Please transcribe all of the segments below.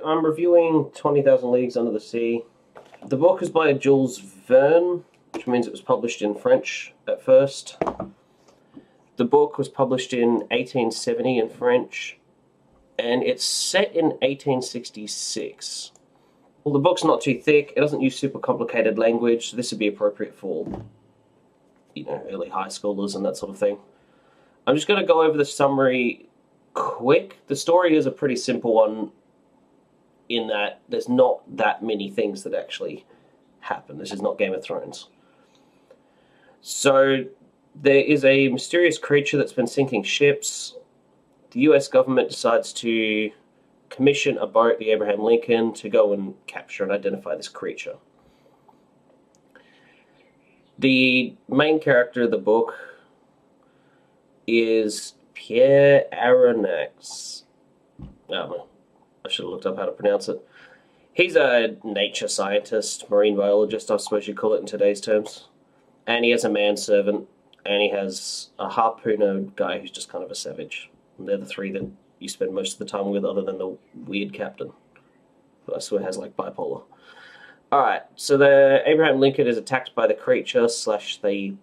I'm reviewing 20,000 Leagues Under the Sea. The book is by Jules Verne, which means it was published in French at first. The book was published in 1870 in French, and it's set in 1866. Well, the book's not too thick. It doesn't use super complicated language. So this would be appropriate for, early high schoolers and that sort of thing. I'm just going to go over the summary quick. The story is a pretty simple one in that there's not that many things that actually happen. This is not Game of Thrones. So there is a mysterious creature that's been sinking ships. The US government decides to commission a boat, the Abraham Lincoln, to go and capture and identify this creature. The main character of the book is Pierre-Jules. I should have looked up how to pronounce it. He's a nature scientist, marine biologist, I suppose you'd call it in today's terms. And he has a manservant, and he has a harpooner guy who's just kind of a savage. And they're the three that you spend most of the time with, other than the weird captain, who I swear has like bipolar. Alright, so the Abraham Lincoln is attacked by the creature, / they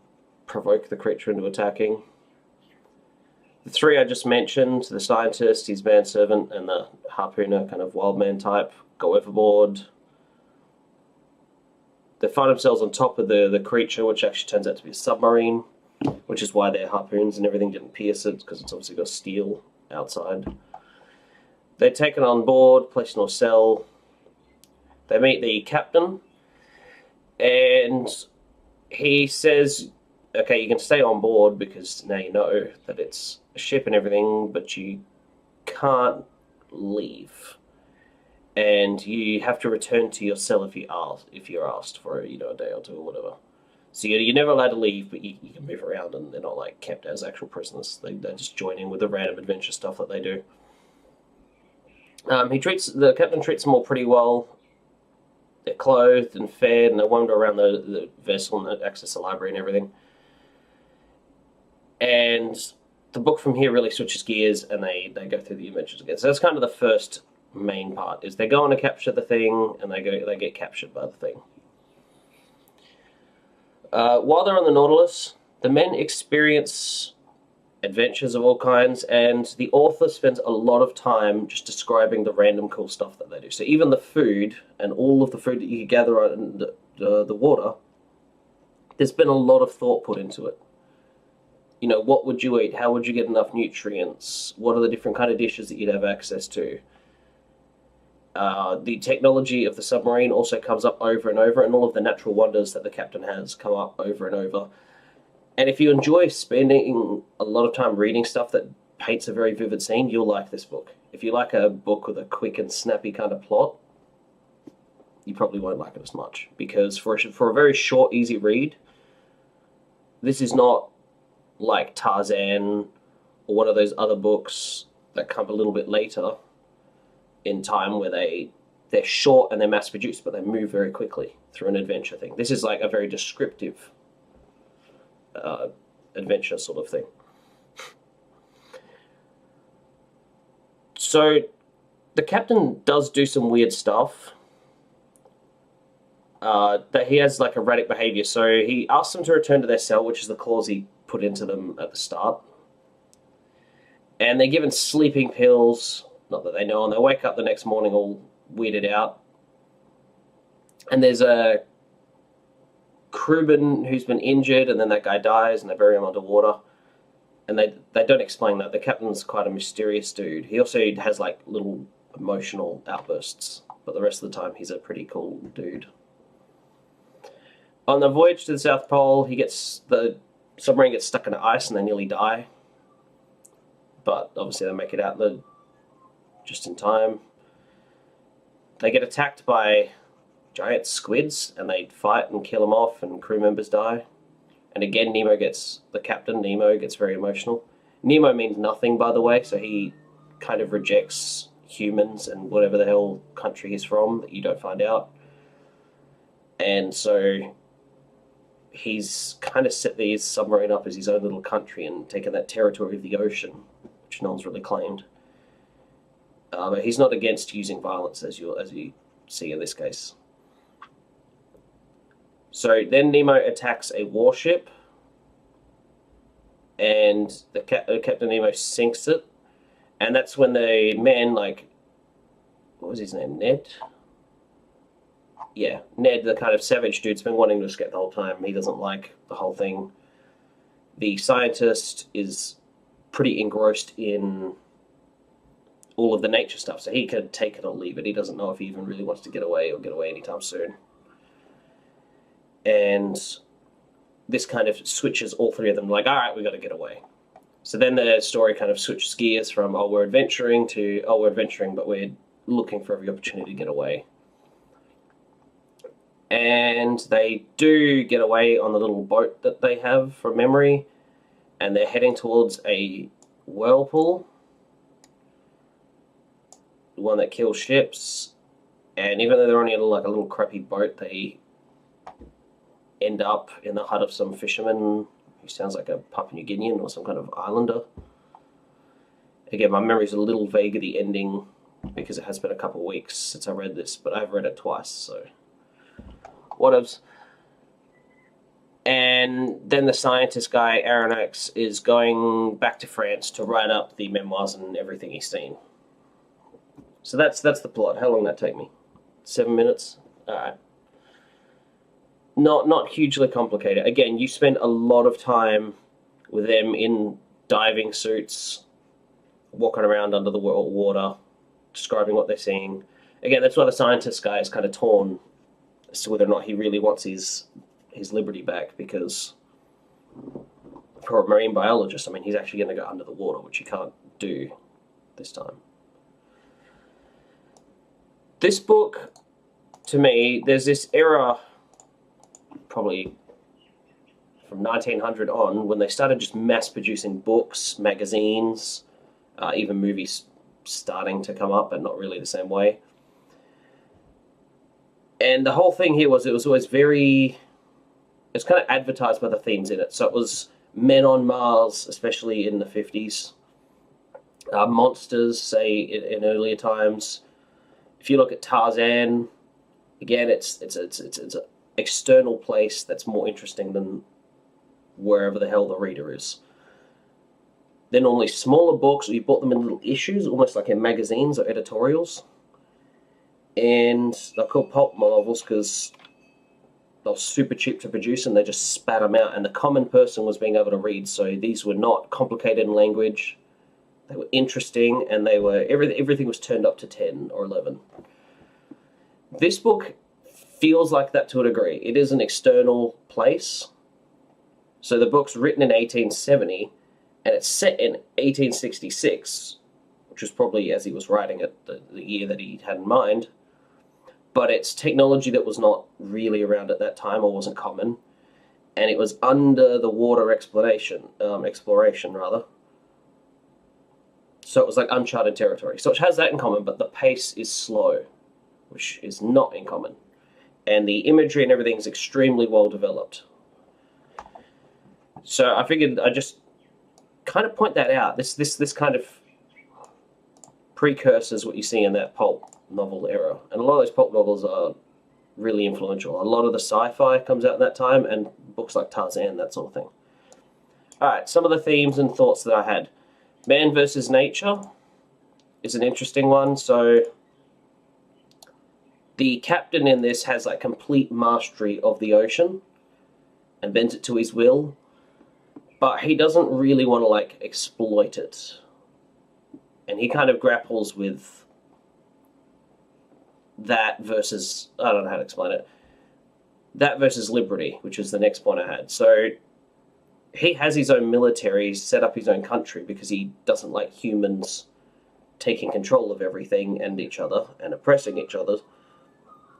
provoke the creature into attacking. The three I just mentioned, the scientist, his manservant, and the harpooner, kind of wild man type, go overboard. They find themselves on top of the creature, which actually turns out to be a submarine, which is why their harpoons and everything didn't pierce it, because it's obviously got steel outside. They're taken on board, placed in a cell. They meet the captain, and he says, okay, you can stay on board because now you know that it's a ship and everything, but you can't leave. And you have to return to your cell if you're asked for a day or two or whatever. So you're never allowed to leave, but you can move around, and they're not like kept as actual prisoners. They just join in with the random adventure stuff that they do. The captain treats them all pretty well. They're clothed and fed, and they wander around the vessel and access the library and everything. And the book from here really switches gears, and they go through the adventures again. So that's kind of the first main part, is they're going to capture the thing, and they get captured by the thing. While they're on the Nautilus, the men experience adventures of all kinds, and the author spends a lot of time just describing the random cool stuff that they do. So even the food, and all of the food that you gather on the water, there's been a lot of thought put into it. What would you eat? How would you get enough nutrients? What are the different kind of dishes that you'd have access to? The technology of the submarine also comes up over and over, and all of the natural wonders that the captain has come up over and over. And if you enjoy spending a lot of time reading stuff that paints a very vivid scene, you'll like this book. If you like a book with a quick and snappy kind of plot, you probably won't like it as much. Because for a very short, easy read, this is not like Tarzan or one of those other books that come a little bit later in time, where they're short and they're mass-produced, but they move very quickly through an adventure thing. This is like a very descriptive adventure sort of thing. So the captain does do some weird stuff. That he has like erratic behavior. So he asks them to return to their cell, which is the clause he put into them at the start. And they're given sleeping pills, not that they know, and they wake up the next morning all weirded out. And there's a crewman who's been injured, and then that guy dies, and they bury him underwater. And they don't explain that. The captain's quite a mysterious dude. He also has like little emotional outbursts, but the rest of the time he's a pretty cool dude. On the voyage to the South Pole, the submarine gets stuck in ice and they nearly die. But obviously they make it out just in time. They get attacked by giant squids, and they fight and kill them off, and crew members die. And again, the captain, Nemo, gets very emotional. Nemo means nothing, by the way, so he kind of rejects humans and whatever the hell country he's from that you don't find out. And so he's kind of set the submarine up as his own little country and taken that territory of the ocean, which no one's really claimed. But he's not against using violence, as you see in this case. So then Nemo attacks a warship, and the Captain Nemo sinks it, and that's when the man, like, what was his name, Ned? Yeah, Ned, the kind of savage dude's been wanting to escape the whole time. He doesn't like the whole thing. The scientist is pretty engrossed in all of the nature stuff, so he could take it or leave it. He doesn't know if he even really wants to get away or get away anytime soon. And this kind of switches all three of them, like, all right, we got to get away. So then the story kind of switches gears from, oh, we're adventuring, to, oh, we're adventuring, but we're looking for every opportunity to get away. And they do get away on the little boat that they have from memory, and they're heading towards a whirlpool, the one that kills ships. And even though they're only in like a little crappy boat, they end up in the hut of some fisherman who sounds like a Papua New Guinean or some kind of islander. Again, my memory's a little vague of the ending because it has been a couple of weeks since I read this, but I've read it twice, so whatevs. And then the scientist guy, Aronnax, is going back to France to write up the memoirs and everything he's seen. So that's the plot. How long did that take me? 7 minutes? Alright. Not hugely complicated. Again, you spend a lot of time with them in diving suits, walking around under the water, describing what they're seeing. Again, that's why the scientist guy is kind of torn as to whether or not he really wants his liberty back, because for a marine biologist, I mean, he's actually going to go under the water, which he can't do this time. This book, to me, there's this era, probably from 1900 on, when they started just mass-producing books, magazines, even movies starting to come up, but not really the same way. And the whole thing here was, it was always very, it's kind of advertised by the themes in it. So it was men on Mars, especially in the 50s. Monsters, say, in earlier times. If you look at Tarzan, again, it's an external place that's more interesting than wherever the hell the reader is. They're normally smaller books, or you bought them in little issues, almost like in magazines or editorials. And they're called pulp novels because they're super cheap to produce, and they just spat them out. And the common person was being able to read, so these were not complicated in language. They were interesting, and they were everything was turned up to 10 or 11. This book feels like that to a degree. It is an external place. So the book's written in 1870, and it's set in 1866, which was probably as he was writing it, the year that he had in mind. But it's technology that was not really around at that time, or wasn't common, and it was under the water exploration. So it was like uncharted territory. So it has that in common, but the pace is slow, which is not in common. And the imagery and everything is extremely well developed. So I figured I'd just kind of point that out. This kind of precursors what you see in that pulp novel era. And a lot of those pulp novels are really influential. A lot of the sci-fi comes out in that time, and books like Tarzan, that sort of thing. Alright, some of the themes and thoughts that I had. Man versus nature is an interesting one. So the captain in this has like complete mastery of the ocean and bends it to his will, but he doesn't really want to like exploit it. And he kind of grapples with that versus, I don't know how to explain it, that versus liberty, which is the next point I had. So he has his own military, set up his own country, because he doesn't like humans taking control of everything and each other and oppressing each other.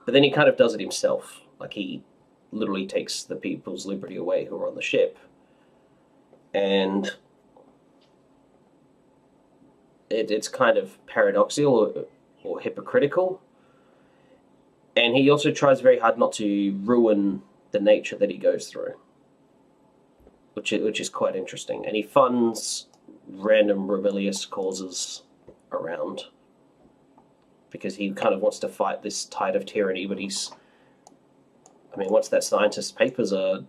But then he kind of does it himself. Like, he literally takes the people's liberty away who are on the ship. And it's kind of paradoxical or hypocritical. And he also tries very hard not to ruin the nature that he goes through, which is quite interesting. And he funds random rebellious causes around because he kind of wants to fight this tide of tyranny, but once that scientist's papers are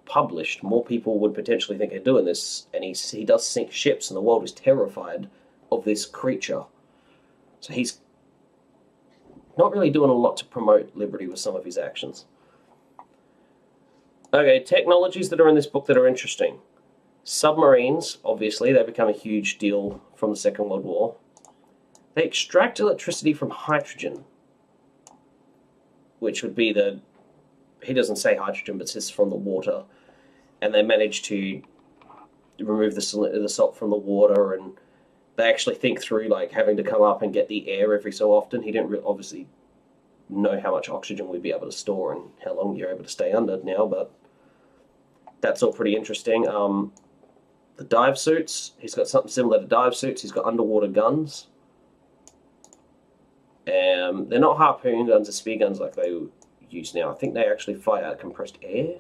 published, more people would potentially think they're doing this, and he does sink ships, and the world is terrified of this creature. So he's not really doing a lot to promote liberty with some of his actions. Okay, technologies that are in this book that are interesting. Submarines, obviously, they become a huge deal from the Second World War. They extract electricity from hydrogen, which would be he doesn't say hydrogen, but says from the water. And they manage to remove the salt from the water, and they actually think through like having to come up and get the air every so often. He didn't obviously know how much oxygen we'd be able to store and how long you're able to stay under now, but that's all pretty interesting. The dive suits, he's got something similar to dive suits. He's got underwater guns. They're not harpoon guns or spear guns like they use now. I think they actually fire out compressed air,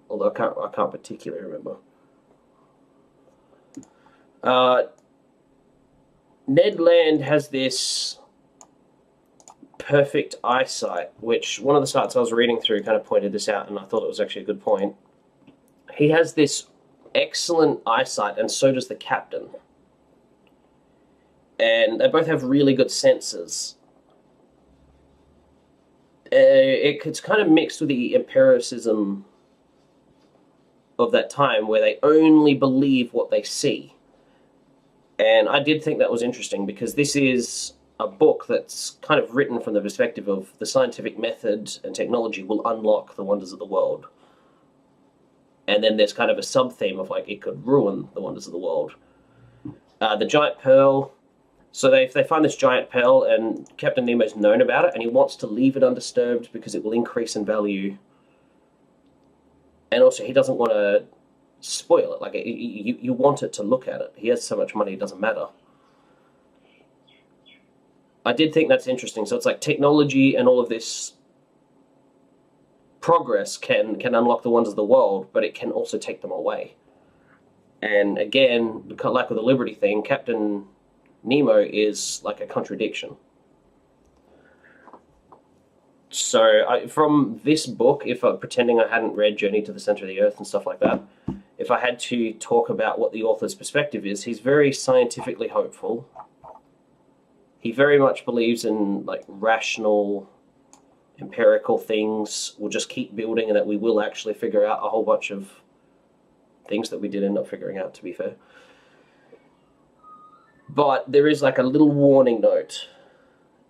although I can't particularly remember. Ned Land has this perfect eyesight, which one of the sites I was reading through kind of pointed this out, and I thought it was actually a good point. He has this excellent eyesight, and so does the captain. And they both have really good senses. It's kind of mixed with the empiricism of that time, where they only believe what they see. And I did think that was interesting, because this is a book that's kind of written from the perspective of the scientific method and technology will unlock the wonders of the world. And then there's kind of a sub-theme of like, it could ruin the wonders of the world. The giant pearl. So they find this giant pearl, and Captain Nemo's known about it, and he wants to leave it undisturbed because it will increase in value. And also, he doesn't want to spoil it. Like, you want it to look at it. He has so much money, it doesn't matter. I did think that's interesting. So it's like technology and all of this progress can unlock the wonders of the world, but it can also take them away. And again, like with the Liberty thing, Captain Nemo is like a contradiction. So from this book, pretending I hadn't read Journey to the Center of the Earth and stuff like that, if I had to talk about what the author's perspective is, he's very scientifically hopeful. He very much believes in like rational, empirical things. We'll just keep building, and that we will actually figure out a whole bunch of things that we did end up figuring out, to be fair. But there is like a little warning note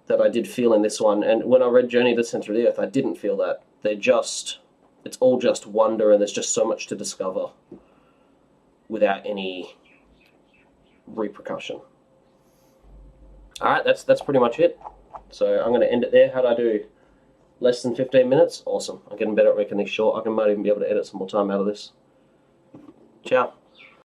that I did feel in this one, and when I read Journey to the Center of the Earth, I didn't feel that. It's all just wonder, and there's just so much to discover without any repercussion. Alright, that's pretty much it. So I'm going to end it there. How'd I do? Less than 15 minutes? Awesome. I'm getting better at making these short. I might even be able to edit some more time out of this. Ciao.